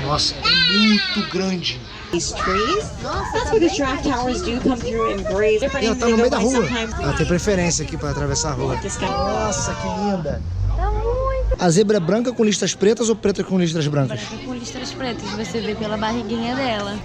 Nossa, é muito grande. These trees. That's what the giraffe towers do come through in grays. E ela tá no meio da rua. Ela tem preferência aqui para atravessar a rua. Nossa, que linda. Tá muito. A zebra é branca com listras pretas ou preta com listras brancas? Branca com listras pretas, você vê pela barriguinha dela.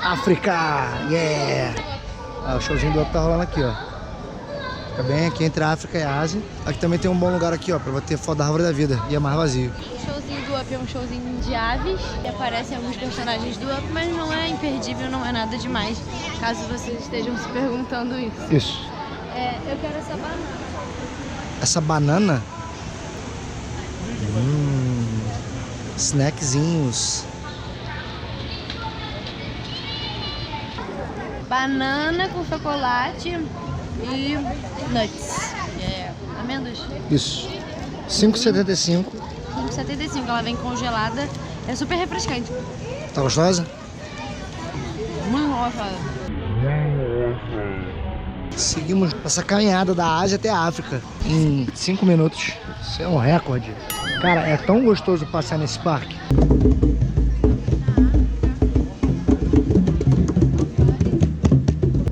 África, yeah! O showzinho do Up tá rolando aqui, ó. Fica bem aqui entre a África e a Ásia. Aqui também tem um bom lugar aqui, ó, pra bater foto da árvore da vida. E é mais vazio. O showzinho do Up é um showzinho de aves. E aparecem alguns personagens do Up, mas não é imperdível, não é nada demais. Caso vocês estejam se perguntando isso. Isso. Eu quero essa banana. Essa banana? Snackzinhos. Banana com chocolate e nuts. Amêndoas. Isso. 5,75. 5,75. Ela vem congelada. É super refrescante. Tá gostosa? Muito gostosa. Seguimos essa caminhada da Ásia até a África em 5 minutos. Isso é um recorde. Cara, é tão gostoso passear nesse parque.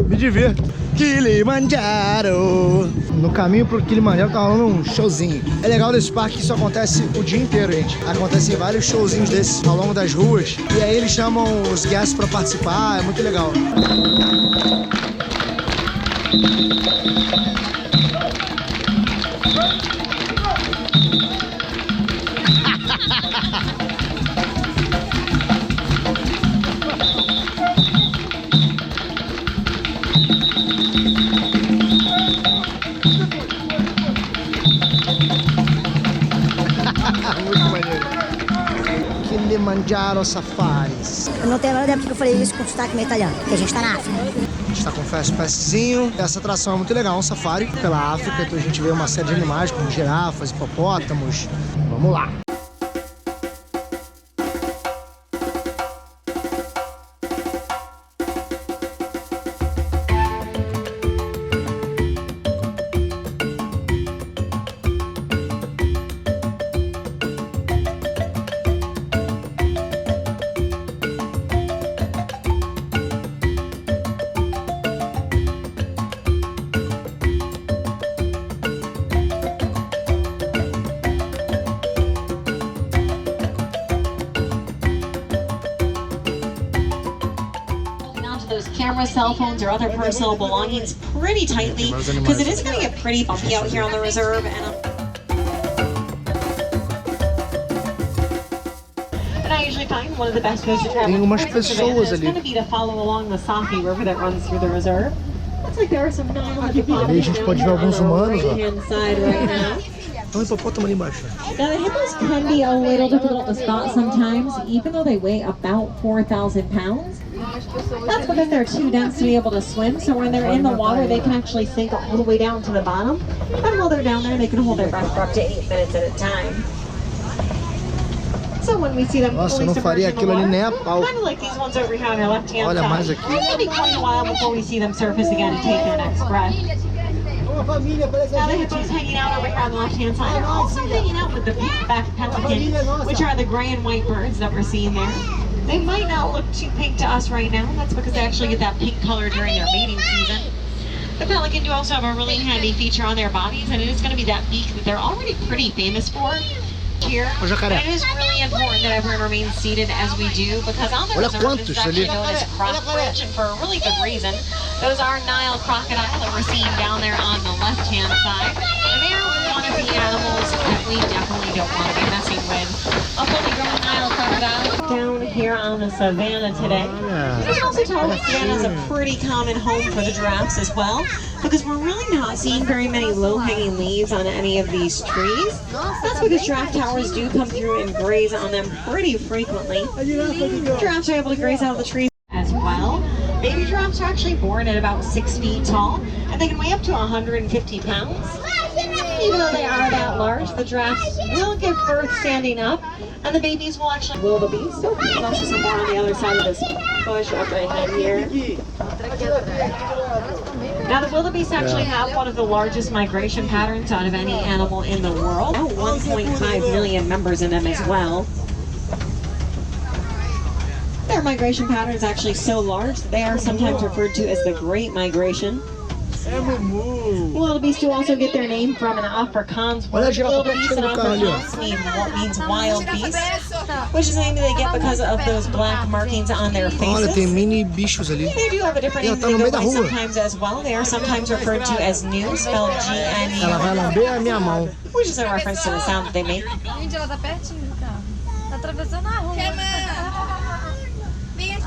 Me divirto. Kilimanjaro. No caminho pro Kilimanjaro tá rolando um showzinho. É legal desse parque que isso acontece o dia inteiro, gente. Acontecem vários showzinhos desses ao longo das ruas. E aí eles chamam os guests pra participar. É muito legal. Muito maneiro. Kilimanjaro Safaris. Eu não tenho nada porque eu falei isso com sotaque meio italiano, porque a gente tá na África. A gente tá com um fast passzinho. Essa atração é muito legal, um safari pela África. Então a gente vê uma série de animais como girafas, hipopótamos. Vamos lá. Cameras, cell phones, or other personal belongings pretty tightly because it is going to get pretty bumpy out here on the reserve. And I usually find one of the best ways to travel Tem umas pessoas ali. is going to be to follow along the Safi River that runs through the reserve. Looks like there are some Ali a gente pode ver alguns humanos, ó. Tem hipopótamo ali embaixo. Now the hippos can be a little difficult to spot sometimes, even though they weigh about 4,000 pounds. That's because they're too dense to be able to swim, so when they're in the water, they can actually sink all the way down to the bottom. And while they're down there, they can hold their breath for up to 8 minutes at a time. So when we see them Nossa, eu não faria aquilo ali nem a pau. kind of like these ones over here on their left-hand Olha side. mais aqui. It may be quite a while before we see them surface again and take their next breath. Now the hippos hanging out over here on the left-hand side are also hanging out with the pink-backed pelican, which are the gray and white birds that we're seeing there. They might not look too pink to us right now. That's because they actually get that pink color during their mating season. The pelican do also have a really handy feature on their bodies, and it is going to be that beak that they're already pretty famous for here. And it is really important that everyone remains seated as we do, because on the reserve this is actually known as cross bridge, and for a really good reason. Those are Nile crocodile that we're seeing down there on the left-hand side. And they are one of the animals that we definitely don't want to be messing with. A fully grown Nile crocodile. Down here on the savannah today. You can also tell that savannah is a pretty common home for the giraffes as well, because we're really not seeing very many low-hanging leaves on any of these trees. That's because giraffe towers do come through and graze on them pretty frequently. Giraffes are able to graze out of the trees as well. Baby giraffes are actually born at about 6 feet tall, and they can weigh up to 150 pounds. Even though they are that large, the giraffes will give birth standing up, and the babies will actually wildebeest. So there's also some more on the other side of this bush up right here. Now the wildebeest actually have one of the largest migration patterns out of any animal in the world. 1.5 million members in them as well. Their migration pattern is actually so large that they are sometimes referred to as the Great Migration. Wildebeest do also get their name from an Afrikaans word. Wildebeest in Afrikaans means wild beast, which is the name that they get because of those black markings on their faces. Olha, tem mini bichos ali. They do have a different name they go by sometimes as well. They are sometimes referred to as new, spelled G-N-E, Ela vai lamber a minha mão. which is a reference to the sound that they make. Gente, ela tá pertinho do carro. Tá atravessando a rua.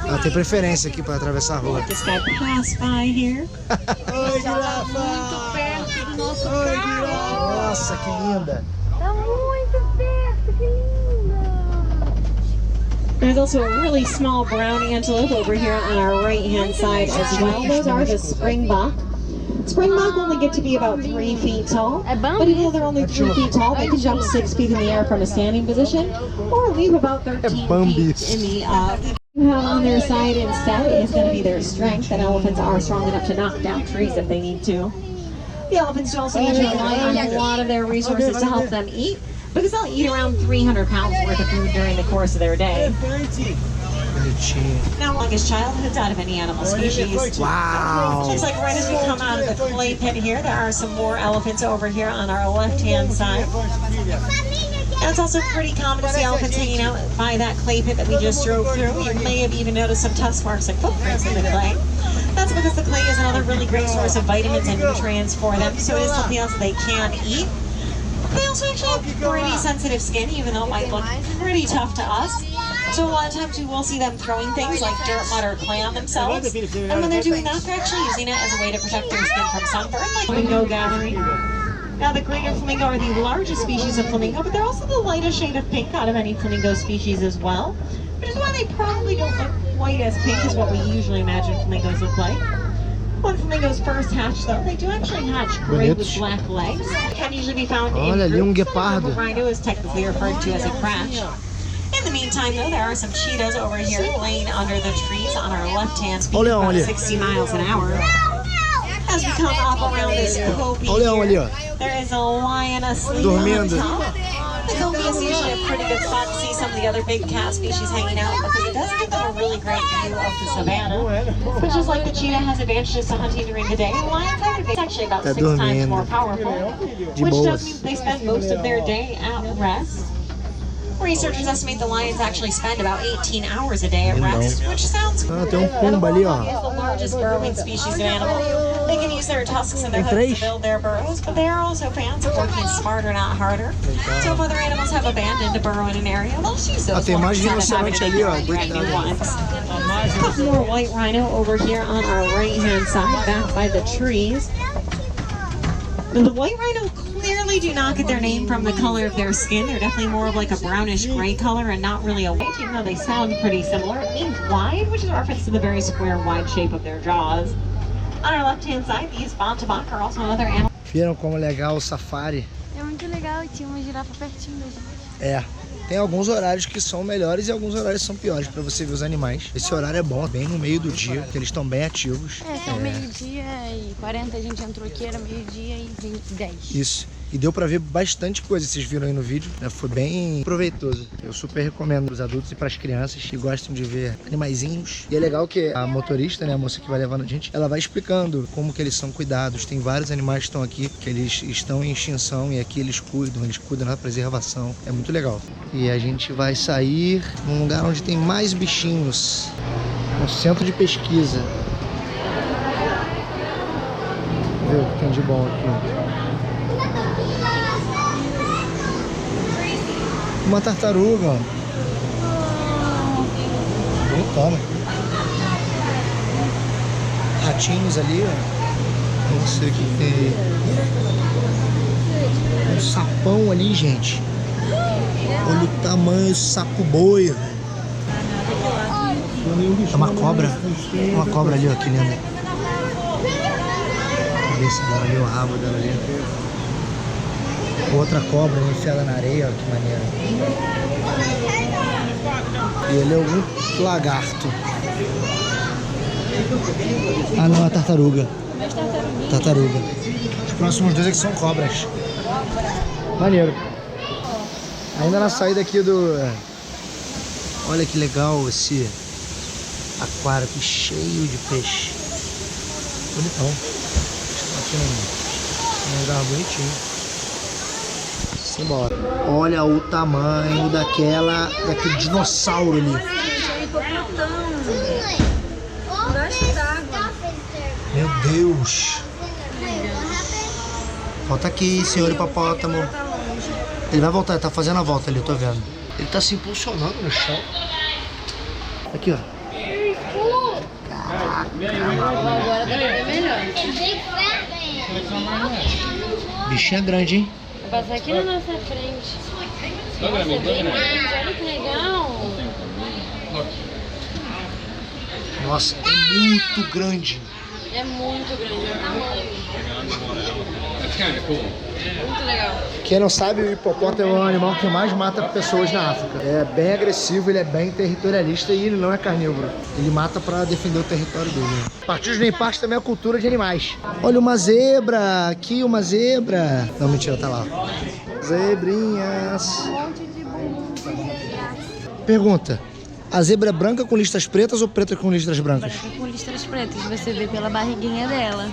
Ela tem preferência aqui para atravessar a rua. This guy passed by here. Oi, girafa! Muito perto do nosso carro. Nossa, que linda! Tá muito perto, que linda! There's also a really small brown antelope over here on our right-hand side as well. Those are the springbok. Springbok only get to be about 3 feet tall, but even though they're only 3 feet tall, they can jump 6 feet in the air from a standing position, or leap about 13 feet in the on their side instead is going to be their strength, and elephants are strong enough to knock down trees if they need to. The elephants do also usually rely on a lot of their resources to help them eat, because they'll eat around 300 pounds worth of food during the course of their day. Now, longest childhoods out of any animal species. Wow! Looks like right as we come out of the clay pit here, there are some more elephants over here on our left-hand side. And it's also pretty common to see elephants hanging out by that clay pit that we just drove through. You may have even noticed some tusk marks and footprints in the clay. That's because the clay is another really great source of vitamins and nutrients for them, so it is something else that they can eat. They also actually have pretty sensitive skin, even though it might look pretty tough to us. So a lot of times we will see them throwing things like dirt, mud, or clay on themselves. And when they're doing that, they're actually using it as a way to protect their skin from sunburn, like flamingo gathering. Now the greater flamingo are the largest species of flamingo, but they're also the lightest shade of pink out of any flamingo species as well, which is why they probably don't look quite as pink as what we usually imagine flamingos look like. When flamingos first hatch, though, they do actually hatch gray with black legs. Can usually be found in groups. The rhino is technically referred to as a crash. In the meantime, though, there are some cheetahs over here laying under the trees on our left-hand speed about 60 miles an hour. As we come up around this copy here, there is a lion asleep on the top. The copy is usually a pretty good spot to see some of the other big cat species hanging out, because it does give them a really great view of the savannah. But just like the cheetah has advantages to hunting during the day, the lions have advantages actually about 6 times more powerful, which does mean they spend most of their day at rest. Researchers estimate the lions actually spend about 18 hours a day at rest, which sounds good. Tem pombo ali, ó. It's the largest burrowing species of animal. They can use their tusks and their hooves to build their burrows, but they are also fans of working smarter, not harder. So if other animals have abandoned a burrow in an area, they'll just use those ones instead of having to dig brand new ones. A couple more white rhino over here on our right-hand side, back by the trees. Now, the white rhino clearly do not get their name from the color of their skin. They're definitely more of like a brownish gray color and not really a white, even though they sound pretty similar. It means wide, which is a reference to the very square, wide shape of their jaws. On our left-hand side, these bontabak are also another animal. Viram como legal o safari? É muito legal e tinha uma girafa pertinho da gente. É. Tem alguns horários que são melhores e alguns horários que são piores para você ver os animais. Esse horário é bom, bem no meio do dia, porque eles estão bem ativos. São meio-dia e 40, a gente entrou aqui, era meio-dia e 10. Isso. E deu pra ver bastante coisa, vocês viram aí no vídeo, né? Foi bem proveitoso. Eu super recomendo para os adultos e para as crianças que gostam de ver animaizinhos. E é legal que a motorista, né, a moça que vai levando a gente, ela vai explicando como que eles são cuidados. Tem vários animais que estão aqui, que eles estão em extinção e aqui eles cuidam da preservação. É muito legal. E a gente vai sair num lugar onde tem mais bichinhos. Um centro de pesquisa. Vamos ver o que tem de bom aqui. Uma tartaruga. Bonitona. Ratinhos ali, ó. Não sei o que tem. Um sapão ali, gente. Olha o tamanho do sapo boi, velho. É uma cobra. Uma cobra ali, ó, que linda. A cabeça dela ali, o rabo dela ali. Outra cobra enfiada na areia, ó, que maneiro. E ele é algum lagarto. Ah, não, é tartaruga. Tartaruga. Os próximos dois aqui são cobras. Maneiro. Ainda na saída aqui do... Olha que legal esse aquário aqui cheio de peixe. Bonitão. Aqui num lugar bonitinho. Simbora. Olha o tamanho daquele dinossauro ali. Meu Deus. Volta aqui, senhor hipopótamo. Ele vai voltar, ele tá fazendo a volta ali, eu tô vendo. Ele tá se impulsionando no chão. Aqui, ó. Caraca, Agora tá bem melhor. bichinho é grande, hein? Vou passar aqui na nossa frente. Nossa, é bem grande, olha que legal. Nossa, é muito grande. É muito grande, olha o tamanho. Muito legal. Quem não sabe, o hipopótamo é o animal que mais mata pessoas na África. É bem agressivo, ele é bem territorialista e ele não é carnívoro. Ele mata pra defender o território dele. PARTIUDISNEYPARKS também é a cultura de animais. Olha uma zebra, aqui uma zebra. Não, mentira, tá lá. Zebrinhas. Pergunta. A zebra é branca com listas pretas ou preta com listas brancas? Branca com listras pretas, você vê pela barriguinha dela.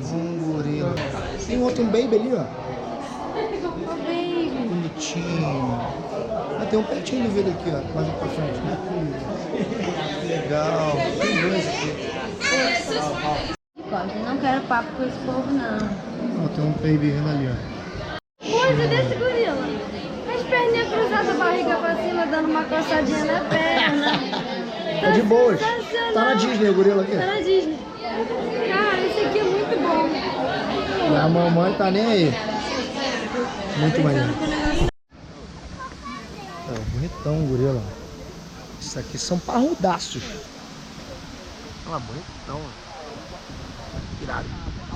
Gorila. Tem outro, um baby ali, ó. Baby. Bonitinho. Ah, tem um pertinho do vidro aqui, ó. Mais um pra frente. Legal. Tem dois aqui. Não quero papo com esse povo, não. Ó, tem um baby vindo ali, ó. Coisa desse gorila. As perninhas cruzadas, a barriga pra cima, dando uma coçadinha na perna. Tá de boas. Tá na Disney o gorila aqui. Tá na Disney. Cara, esse aqui é muito bom. A mamãe tá nem aí. Muito maneiro. É, bonitão o gorila. Isso aqui são parrudaços. Olha lá, bonitão. Irado.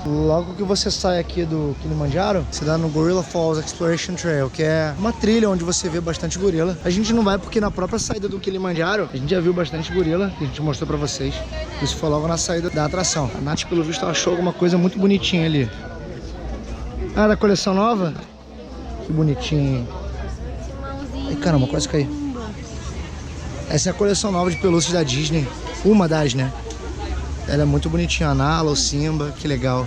Logo que você sai aqui do Kilimanjaro, você dá no Gorilla Falls Exploration Trail, que é uma trilha onde você vê bastante gorila. A gente não vai porque na própria saída do Kilimanjaro, a gente já viu bastante gorila, que a gente mostrou pra vocês. Isso foi logo na saída da atração. A Nath, pelo visto, achou alguma coisa muito bonitinha ali. Ah, da coleção nova? Que bonitinho. Ai, caramba, quase caí. Essa é a coleção nova de pelúcias da Disney. Uma das, né? Ela é muito bonitinha, a Nala, o Simba, que legal.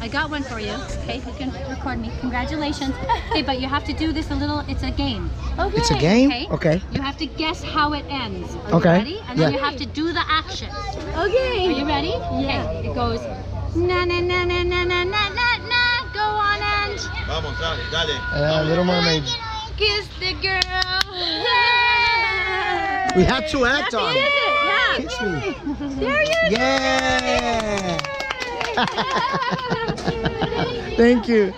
I got one for you. Okay, you can record me. Congratulations. Okay, but you have to do this a little. It's a game. Okay. It's a game? Okay. You have to guess how it ends. Are Okay. you ready? And then you have to do the action. Okay. Are you ready? Yeah. Okay. It goes na na na na na na na na na. Go on and Vamos, dale. É, Little Mermaid. kiss the girl. We had to act on it. Yeah. Kiss me. There you Yeah! Thank you.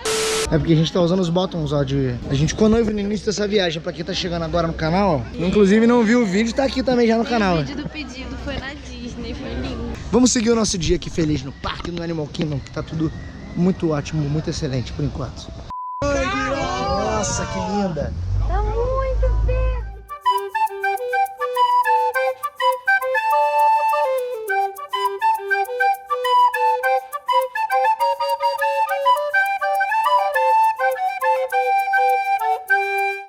É porque a gente tá usando os buttons, ó, de... A gente ficou noivo no início dessa viagem, pra quem tá chegando agora no canal, ó. Inclusive não viu o vídeo, tá aqui também já no canal. O vídeo do pedido foi na Disney, foi lindo. Vamos seguir o nosso dia aqui feliz no parque, no Animal Kingdom, que tá tudo muito ótimo, muito excelente por enquanto. Nossa, que linda!